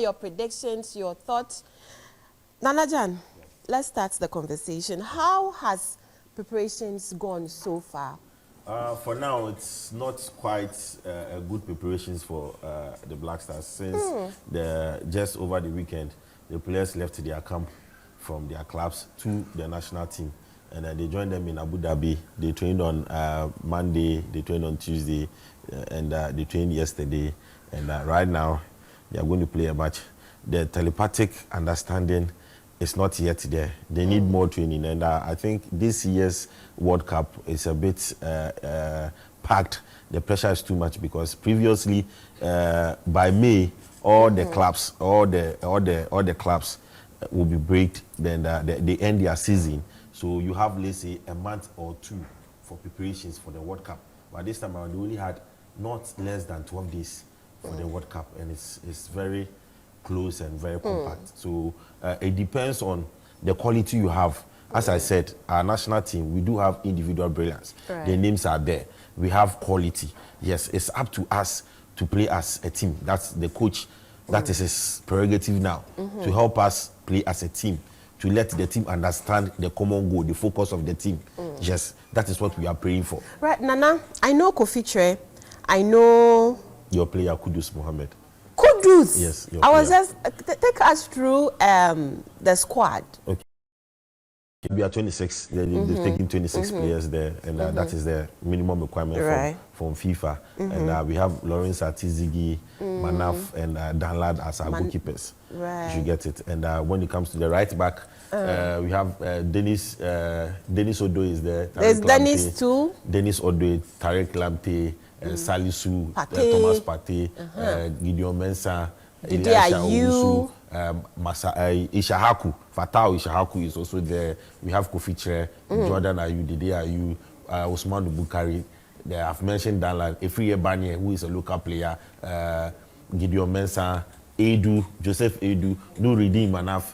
your predictions, your thoughts. Nana Jan, let's start the conversation. How has preparations gone so far? For now, it's not quite a good preparations for the Black Stars since just over the weekend, the players left their camp from their clubs to the national team. And they joined them in Abu Dhabi. They trained on Monday, they trained on Tuesday, and they trained yesterday. And right now, they are going to play a match. The telepathic understanding is not yet there. They need more training. And I think this year's World Cup is a bit packed. The pressure is too much because previously, by May, all the clubs, all the clubs will be breaked. Then they end their season. So you have, let's say, a month or two for preparations for the World Cup. But this time around, they only had not less than 12 days for the World Cup. And it's very close and very compact. So it depends on the quality you have. As I said, our national team, we do have individual brilliance. Right. The names are there. We have quality. Yes, it's up to us to play as a team. That's the coach. That is his prerogative now, to help us play as a team, to let the team understand the common goal, the focus of the team. Yes, that is what we are praying for. Right, Nana, I know Kofi Tre. I know... Your player, Kudus Mohammed. Kudus? Yes. I was just... take us through the squad. Okay. We are 26. They've taken 26 players there, and that is the minimum requirement from FIFA. And we have Lawrence Atizigi, Manaf, and Danlad as our goalkeepers. Right. You get it. And when it comes to the right back, we have Dennis Odo is there. There's Dennis too. Dennis Odo, Tarek Lamptey, Salisu, Thomas Partey, Gideon Mensah, Elisha Owusu, Ishahaku, Fatau Ishahaku is also there. We have Kofi Tre, Jordan Ayew, Dede Ayew, Usman Bukari. I've mentioned Danlad, Efriye Banye, who is a local player, Gideon Mensah, Joseph Edu, Nuruddin Manaf,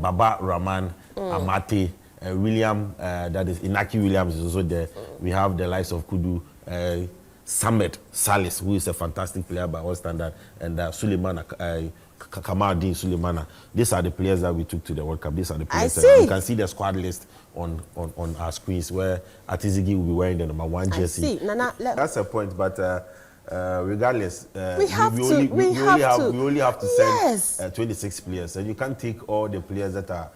Baba Rahman, Amate, William, that is Inaki Williams is also there. We have the likes of Kudu, Samet Salis, who is a fantastic player by all standard, and Suleiman Kamaldeen Suleimana. These are the players that we took to the World Cup. These are the players. You can see the squad list on our screens where Atizigi will be wearing the #1 jersey. I see. Nana, that's a point, but regardless, we only have to send 26 players, and you can't take all the players that are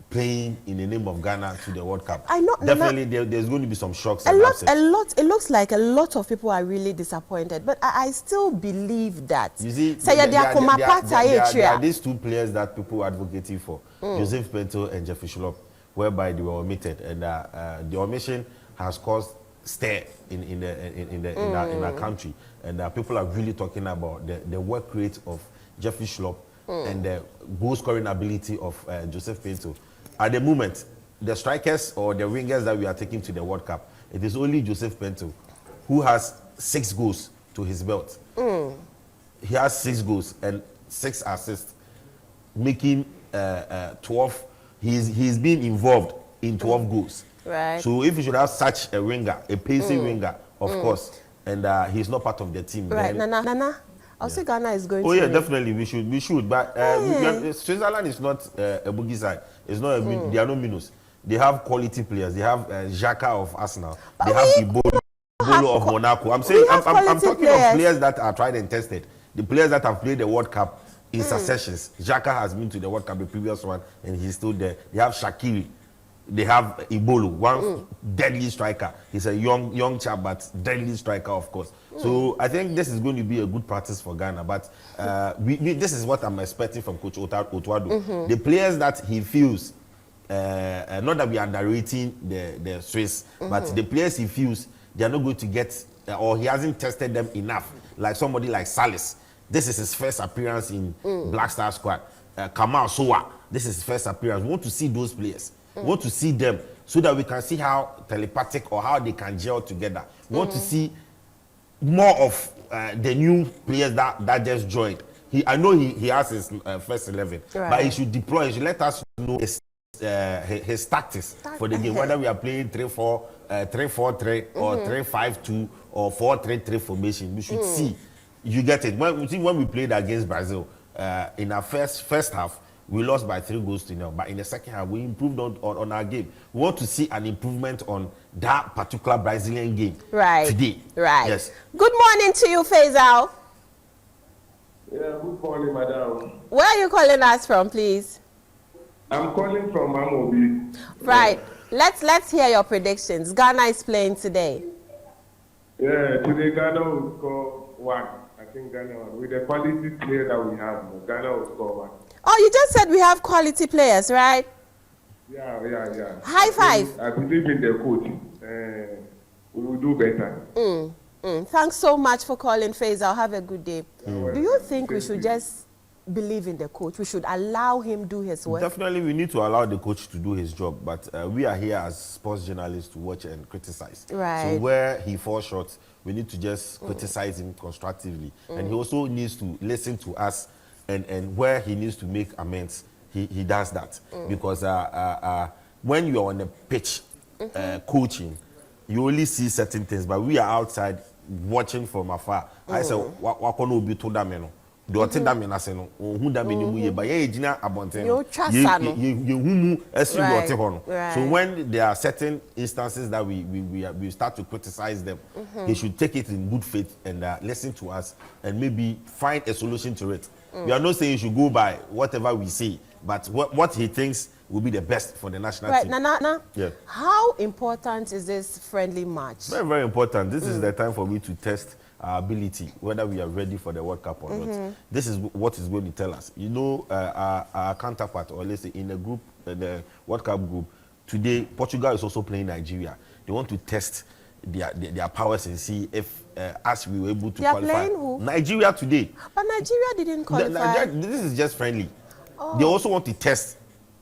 playing in the name of Ghana to the World Cup. I know, definitely there's going to be some shocks. It looks like a lot of people are really disappointed, but I still believe that. You see, there are these two players that people are advocating for, Joseph Pinto and Jeffrey Schlupp, whereby they were omitted, and the omission has caused stir in our country, and people are really talking about the work rate of Jeffrey Schlupp and the goal scoring ability of Joseph Pinto. At the moment, the strikers or the wingers that we are taking to the World Cup, it is only Joseph Pinto who has 6 goals to his belt. He has 6 goals and 6 assists, making 12. He's been involved in 12 goals. Right. So if you should have such a winger, a pacey winger, of course, and he's not part of the team. Right, Nana. I'll say Ghana is going to win. Definitely we should. But Switzerland is not a boogie side. It's not they are no minus. They have quality players. They have Xhaka of Arsenal. They have Ibolo of Monaco. I'm talking of players that are tried and tested. The players that have played the World Cup in successions. Xhaka has been to the World Cup, the previous one, and he's still there. They have Shaqiri. They have Ibolo, one deadly striker. He's a young chap, but deadly striker, of course. So I think this is going to be a good practice for Ghana. But this is what I'm expecting from Coach Otuado. The players that he feels, not that we are underrating the Swiss, but the players he feels they are not going to get, or he hasn't tested them enough. Like somebody like Salis. This is his first appearance in Black Star squad. Kamal Sowa. This is his first appearance. We want to see those players. We want to see them so that we can see how telepathic or how they can gel together. We want to see more of the new players that just joined. I know he has his first 11, but he should deploy. He should let us know his tactics for the game. Whether we are playing 3-4, 3-4-3, or 3-5-2, or 4-3-3 formation, we should see. You get it. When we played against Brazil, in our first half, we lost by 3-0, but in the second half, we improved on our game. We want to see an improvement on that particular Brazilian game today. Right. Yes. Good morning to you, Faisal. Yeah, good morning, madam. Where are you calling us from, please? I'm calling from Amobi. Right. Let's hear your predictions. Ghana is playing today. Yeah, today Ghana will score 1. I think Ghana will. With the quality player that we have, Ghana will score 1. Oh, you just said we have quality players, right? Yeah. High five. I believe in the coach. We will do better. Thanks so much for calling, Faisal. Have a good day. Do you think we should just believe in the coach? We should allow him do his work? Definitely, we need to allow the coach to do his job, but we are here as sports journalists to watch and criticize. Right. So where he falls short, we need to just criticize him constructively. And he also needs to listen to us, and where he needs to make amends, he does that. Because when you are on the pitch coaching, you only see certain things, but we are outside watching from afar. I say, what can be to them? The hotel dam na se no who dam ni mu ye ba ye gina abonten no ye humu esi hotel ho no. So when there are certain instances that we start to criticize them, he should take it in good faith and listen to us and maybe find a solution to it. We are not saying you should go by whatever we say, but what he thinks will be the best for the national team. Right, Nana. Yeah. How important is this friendly match? Very, very important. This is the time for me to test our ability, whether we are ready for the World Cup or not. This is what is going to tell us. You know, our counterpart, or let's say in the group, the World Cup group, today Portugal is also playing Nigeria. They want to test their powers and see if us we were able to qualify. They are playing who? Nigeria today. But Nigeria didn't qualify. This is just friendly. They also want to test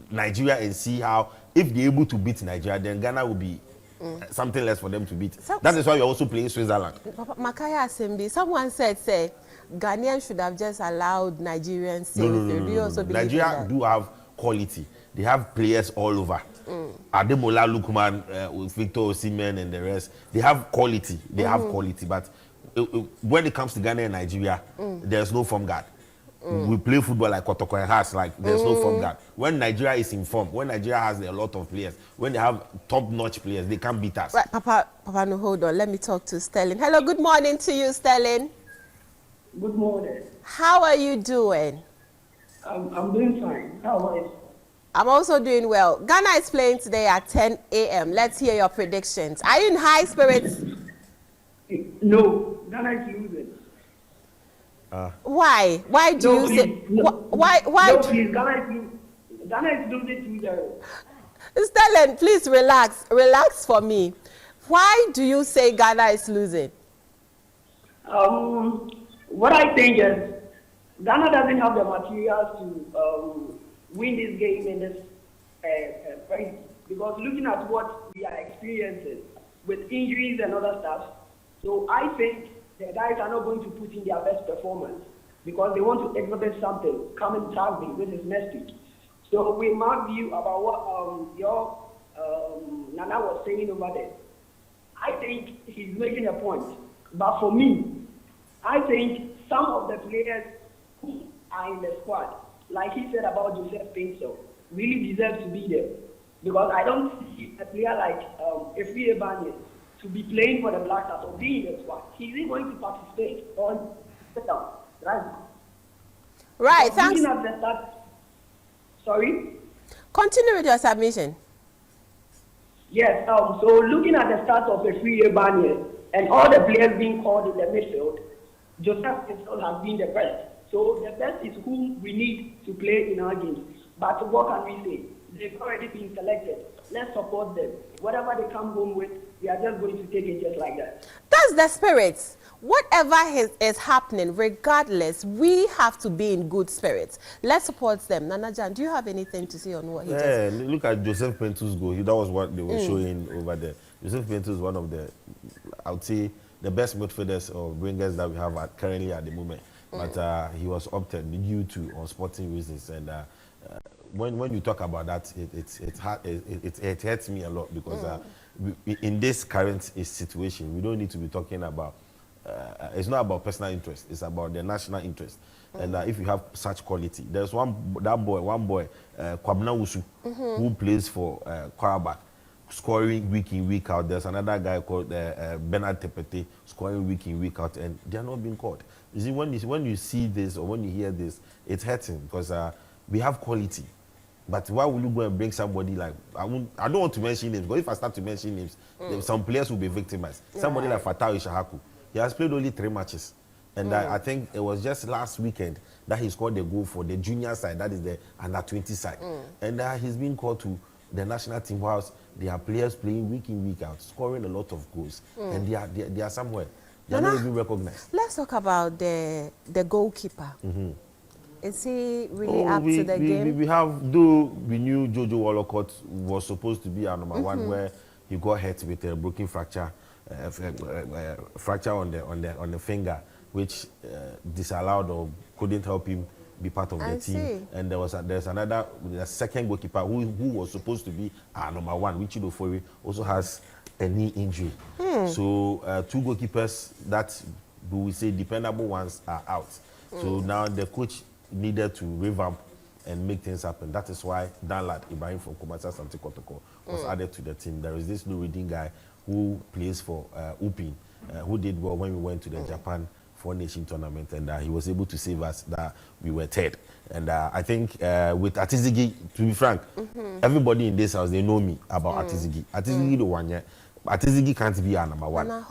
Nigeria and see how, if they're able to beat Nigeria, then Ghana will be something less for them to beat. That is why you're also playing Switzerland. Makaya Assembly, someone said, Ghanaians should have just allowed Nigerians to. No. Nigeria do have quality. They have players all over. Ademola Lookman, with Victor Osimhen and the rest. They have quality. But when it comes to Ghana and Nigeria, there's no form guard. We play football like Kotoko and Hearts, like there's no form guard. When Nigeria is in form, when Nigeria has a lot of players, when they have top-notch players, they can't beat us. Right, Papa, no, hold on. Let me talk to Sterling. Hello, good morning to you, Sterling. Good morning. How are you doing? I'm doing fine. How are you? I'm also doing well. Ghana is playing today at 10 a.m. Let's hear your predictions. Are you in high spirits? No, Ghana is losing. Why? Why do you say? Why? No, please, Ghana is losing 2-0. Sterling, please relax. Relax for me. Why do you say Ghana is losing? What I think is Ghana doesn't have the materials to win this game in this fight, because looking at what we are experiencing with injuries and other stuff, so I think the guys are not going to put in their best performance because they want to exhibit something coming Saturday, which is next week. So with my view about what your Nana was saying over there, I think he's making a point. But for me, I think some of the players who are in the squad, like he said about Joseph Pinto, really deserve to be there. Because I don't see a player like Efri Ebanye to be playing for the Black Stars or being in the squad. He's not going to participate on sit down, right? Right, thanks. Looking at the start, sorry? Continue with your submission. Yes, so looking at the start of Efri Ebanye and all the players being called in the midfield, Joseph Pinto has been the best. So the best is who we need to play in our games. But what can we say? They've already been selected. Let's support them. Whatever they come home with, we are just going to take it just like that. That's the spirit. Whatever is happening, regardless, we have to be in good spirits. Let's support them. Nana Jan, do you have anything to say on what he just... Look at Joseph Pinto's goal. That was what they were showing over there. Joseph Pinto is one of the, I would say, the best midfielders or wingers that we have currently at the moment. But he was opted due to on sporting reasons. And when you talk about that, it hurts me a lot because in this current situation, we don't need to be talking about it's not about personal interest. It's about the national interest. And if you have such quality, there's one boy, Kwabena Wusu, who plays for Karabakh, scoring week in, week out. There's another guy called Bernard Tepete, scoring week in, week out, and they are not being caught. You see, when you see this or when you hear this, it's hurting because we have quality. But why will you go and bring somebody like, I don't want to mention names, because if I start to mention names, some players will be victimized. Somebody like Fatawu Ishahaku, he has played only 3 matches. And I think it was just last weekend that he scored the goal for the junior side, that is the under-20 side. And he's been called to the national team whilst there are players playing week in, week out, scoring a lot of goals. And they are somewhere. They are not even recognized. Let's talk about the goalkeeper. Is he really up to the game? We have, though we knew Jojo Wallacott was supposed to be our number one, where he got hurt with a broken fracture, fracture on the finger, which disallowed or couldn't help him be part of the team. And there's another, the second goalkeeper who was supposed to be our number one, which Ofori also has a knee injury. So 2 goalkeepers that we will say dependable ones are out. So now the coach needed to revamp and make things happen. That is why Danlad Ibrahim from Kumasi Asante Kotoko was added to the team. There is this new reading guy who plays for Upin, who did well when we went to the Japan 4-Nation tournament, and he was able to save us that we were third. And I think with Atizigi, to be frank, everybody in this house, they know me about Atizigi. Atizigi the one, Atizigi can't be our number one.